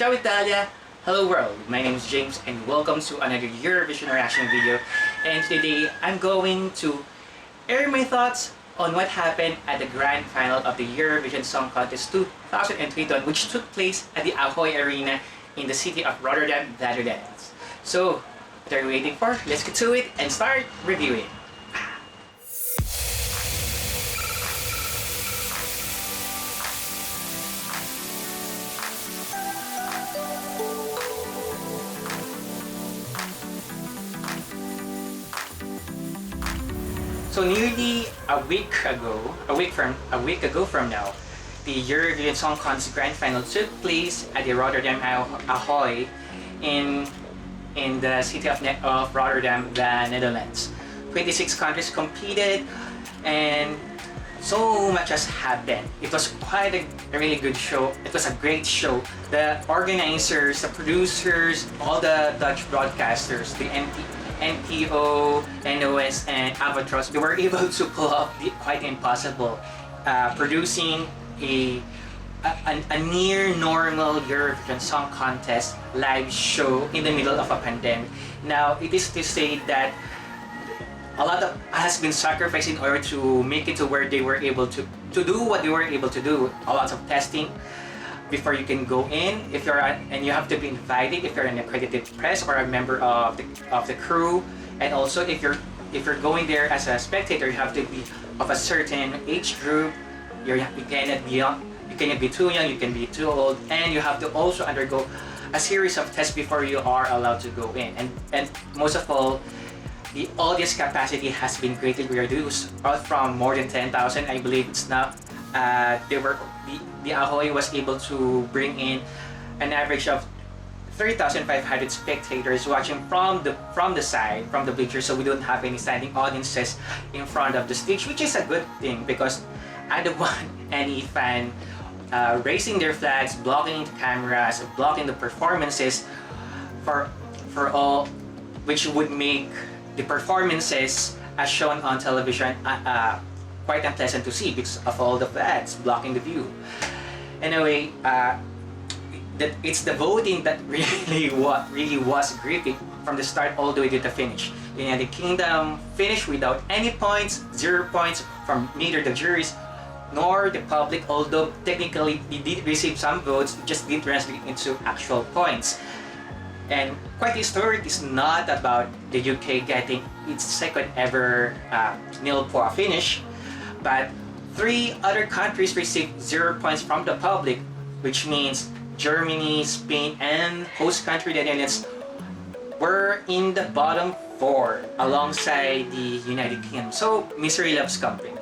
Ciao Italia! Hello world! My name is James and welcome to another Eurovision reaction video. And today I'm going to air my thoughts on what happened at the grand final of the Eurovision Song Contest 2021, which took place at the Ahoy Arena in the city of Rotterdam, Netherlands. So, what are you waiting for? Let's get to it and start reviewing. So nearly a week ago from now, the Eurovision Song Contest Grand Final took place at the Rotterdam Ahoy in the city of Rotterdam, the Netherlands. 26 countries competed, and so much has happened. It was quite a really good show. It was a great show. The organizers, the producers, all the Dutch broadcasters, the NPO, NOS, and Avatros, they were able to pull off the quite impossible, producing a near normal Eurovision Song Contest live show in the middle of a pandemic. Now, it is to say that a lot of has been sacrificed in order to make it to where they were able to do what they were able to do. A lot of testing before you can go in, and you have to be invited if you're an accredited press or a member of the crew, and also if you're going there as a spectator, you have to be of a certain age group. You cannot be young, you cannot be too young, you can be too old, and you have to also undergo a series of tests before you are allowed to go in. And most of all, the audience capacity has been greatly reduced from more than 10,000. I believe it's now the Ahoy was able to bring in an average of 3,500 spectators watching from the side, from the bleachers, so we don't have any standing audiences in front of the stage, which is a good thing because I don't want any fan raising their flags, blocking the cameras, blocking the performances for all, which would make the performances as shown on television quite unpleasant to see because of all the flags blocking the view. Anyway, it's the voting that really was gripping from the start all the way to the finish. The United Kingdom finished without any points, 0 points from neither the juries nor the public, although technically they did receive some votes, it just didn't translate into actual points. And quite historic is not about the UK getting its second ever nil-point finish, but 3 other countries received 0 points from the public, which means Germany, Spain, and host country the Netherlands were in the bottom 4 alongside the United Kingdom. So misery loves company.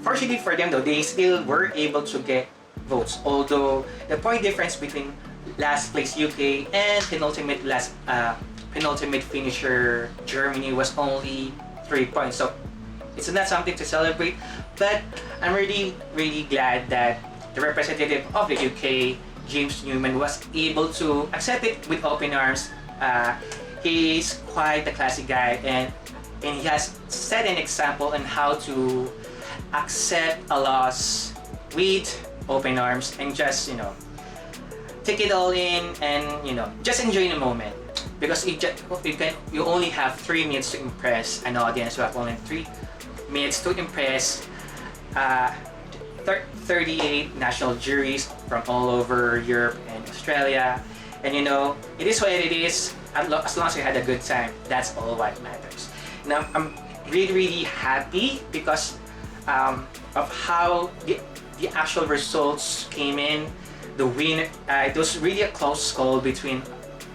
Fortunately for them though, they still were able to get votes, although the point difference between last place UK and penultimate finisher Germany was only 3 points. So it's not something to celebrate, but I'm really glad that the representative of the UK, James Newman, was able to accept it with open arms. He's quite a classy guy, and he has set an example on how to accept a loss with open arms and just take it all in and just enjoy the moment, because you only have 3 minutes to impress an audience. You have only 3 minutes to impress 38 national juries from all over Europe and Australia, and it is what it is. As long as you had a good time, that's all what matters. Now I'm really happy because of how the actual results came in. The winner, it was really a close call between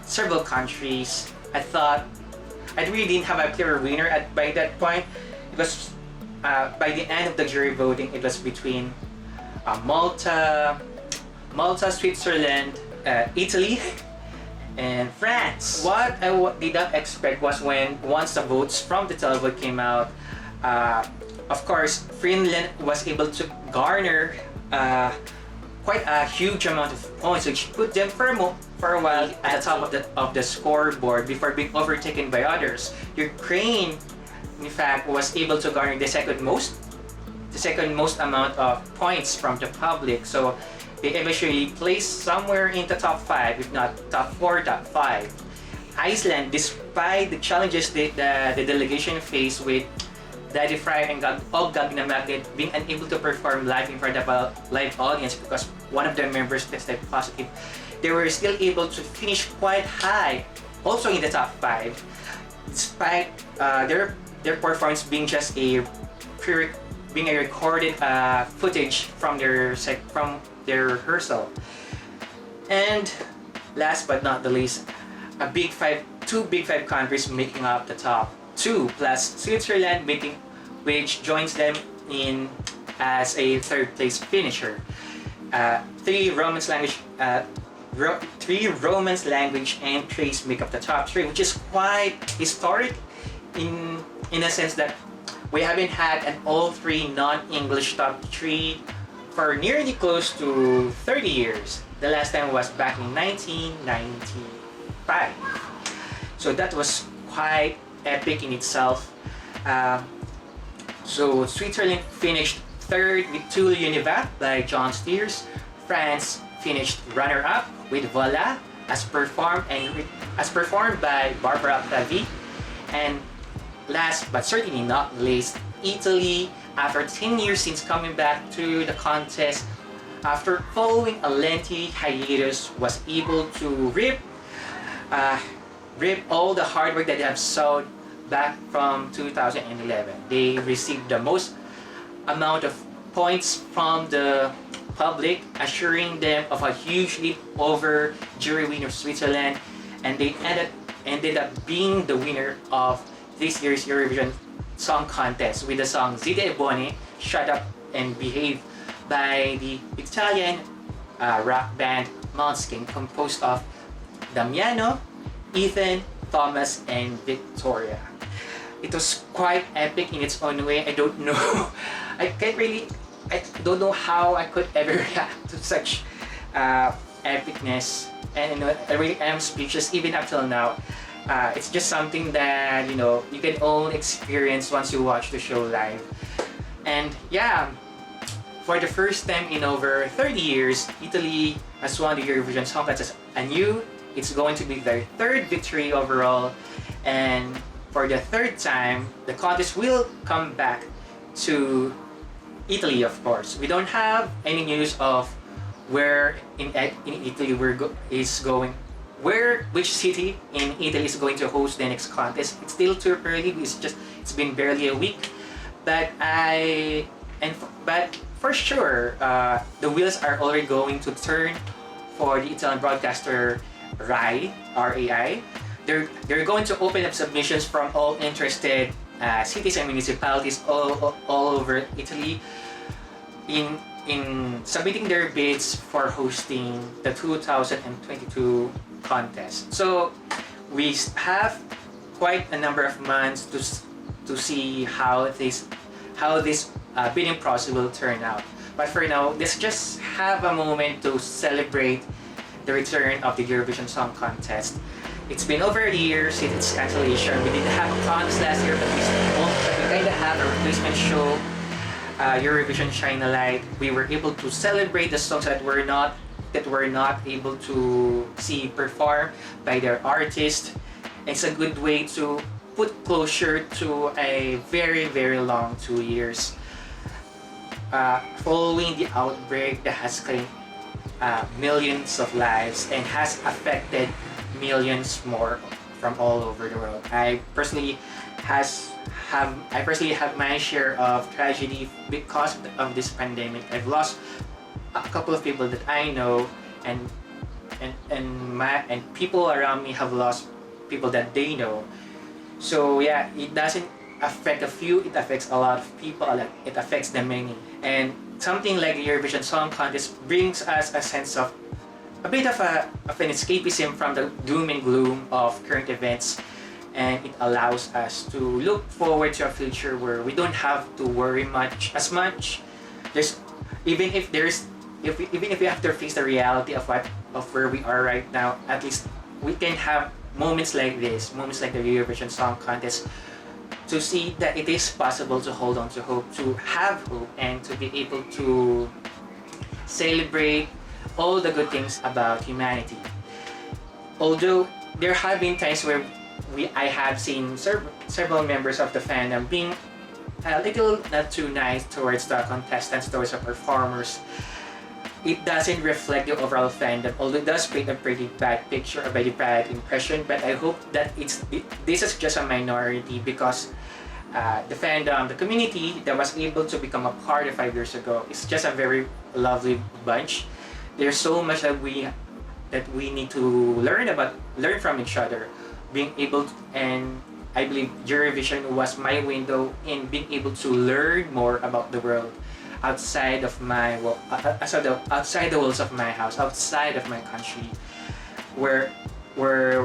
several countries. I thought I really didn't have a clear winner by that point. It was by the end of the jury voting, it was between Malta, Switzerland, Italy, and France. What I did not expect was once the votes from the televote came out, of course, Finland was able to garner quite a huge amount of points, which put them for a while at the top of the scoreboard before being overtaken by others. Ukraine, in fact, was able to garner the second most amount of points from the public. So they eventually placed somewhere in the top 5, if not top 4, top 5. Iceland, despite the challenges the delegation faced with Daddy Fry and Og Gagna Magnet being unable to perform live in front of a live audience because one of their members tested positive, they were still able to finish quite high, also in the top 5, despite their performance being just being a recorded footage from their rehearsal. And last but not the least, two big five countries making up the top 2 plus Switzerland, which joins them in as a third place finisher. Three Romance language entries make up the top 3, which is quite historic in a sense that we haven't had an all 3 non-English top 3 for nearly close to 30 years. The last time was back in 1995. So that was quite epic in itself. So Switzerland finished 3rd with Tout l'Univers by John Steers. France finished runner-up with Voila as performed by Barbara Pravi. And last but certainly not least, Italy, after 10 years since coming back to the contest, after following a lengthy hiatus, was able to rip all the hard work that they have sowed back from 2011. They received the most amount of points from the public, assuring them of a huge leap over jury winner Switzerland, and they ended up being the winner of this year's Eurovision Song Contest with the song Zide e Buone, Shut Up and Behave by the Italian rock band Måneskin, composed of Damiano, Ethan, Thomas, and Victoria. It was quite epic in its own way. I don't know. I don't know how I could ever react to such epicness, and I really am speechless even up till now. It's just something that you can only experience once you watch the show live. And yeah, for the first time in over 30 years, Italy has won the Eurovision Song Contest anew. It's going to be their 3rd victory overall, and for the 3rd time, the contest will come back to Italy. Of course, we don't have any news of where in Italy which city in Italy is going to host the next contest. It's still too early. It's been barely a week, but for sure, the wheels are already going to turn for the Italian broadcaster RAI. They're going to open up submissions from all interested cities and municipalities all over Italy in submitting their bids for hosting the 2022 contest. So we have quite a number of months to see how this bidding process will turn out. But for now, let's just have a moment to celebrate the return of the Eurovision Song Contest. It's been over a year since its cancellation. We didn't have a contest last year, but we kind of have a replacement show, Eurovision Shine a Light. We were able to celebrate the songs that were not able to see performed by their artists. It's a good way to put closure to a very, very long 2 years. Following the outbreak that has claimed millions of lives and has affected millions more from all over the world. I personally have my share of tragedy because of this pandemic. I've lost a couple of people that I know, and people around me have lost people that they know. So yeah, it doesn't affect a few, it affects a lot of people, it affects the many. And something like the Eurovision Song Contest brings us a sense of a bit of an escapism from the doom and gloom of current events, and it allows us to look forward to a future where we don't have to worry as much. Even if we have to face the reality of where we are right now, at least we can have moments like this, moments like the Eurovision Song Contest, to see that it is possible to hold on to hope, to have hope, and to be able to celebrate all the good things about humanity. Although there have been times where I have seen several members of the fandom being a little not too nice towards the contestants, towards the performers. It doesn't reflect the overall fandom, although it does paint a pretty bad picture, a very bad impression. But I hope that this is just a minority, because the fandom, the community that was able to become a part of 5 years ago is just a very lovely bunch. There's so much that we need to learn from each other, being able to, and I believe Eurovision was my window in being able to learn more about the world outside of my outside the walls of my house, outside of my country, where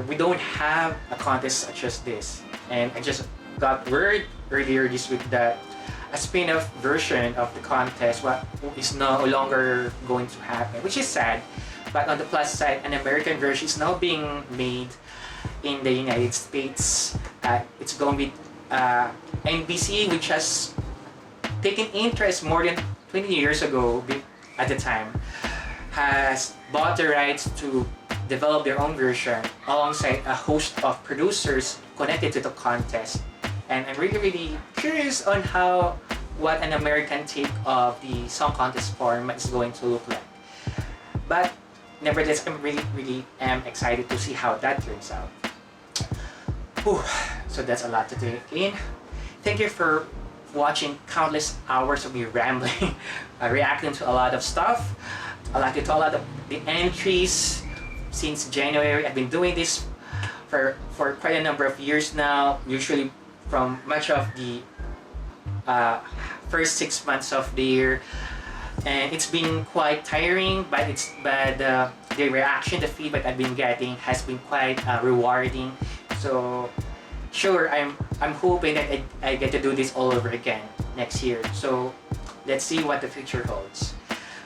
we don't have a contest such as this. And I just got word earlier this week that a spin-off version of the contest is no longer going to happen, which is sad. But on the plus side, an American version is now being made in the United States. It's going to be NBC, which has taken interest more than 20 years ago at the time, has bought the rights to develop their own version alongside a host of producers connected to the contest. And I'm really curious on what an American take of the song contest format is going to look like. But nevertheless, I'm really am excited to see how that turns out. Whew. So that's a lot to take in. Thank you for watching countless hours of me rambling, reacting to a lot of stuff, to a lot of the entries since January. I've been doing this for quite a number of years now, usually from much of the first 6 months of the year, and it's been quite tiring, but the reaction, the feedback I've been getting has been quite rewarding. So sure, I'm hoping that I get to do this all over again next year. So let's see what the future holds.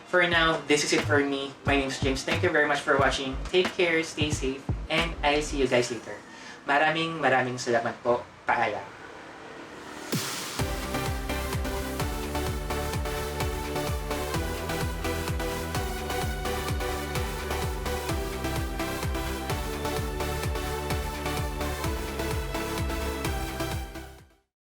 For now, this is it for me. My name is James. Thank you very much for watching. Take care, stay safe, and I'll see you guys later. Maraming salamat po. Paalam.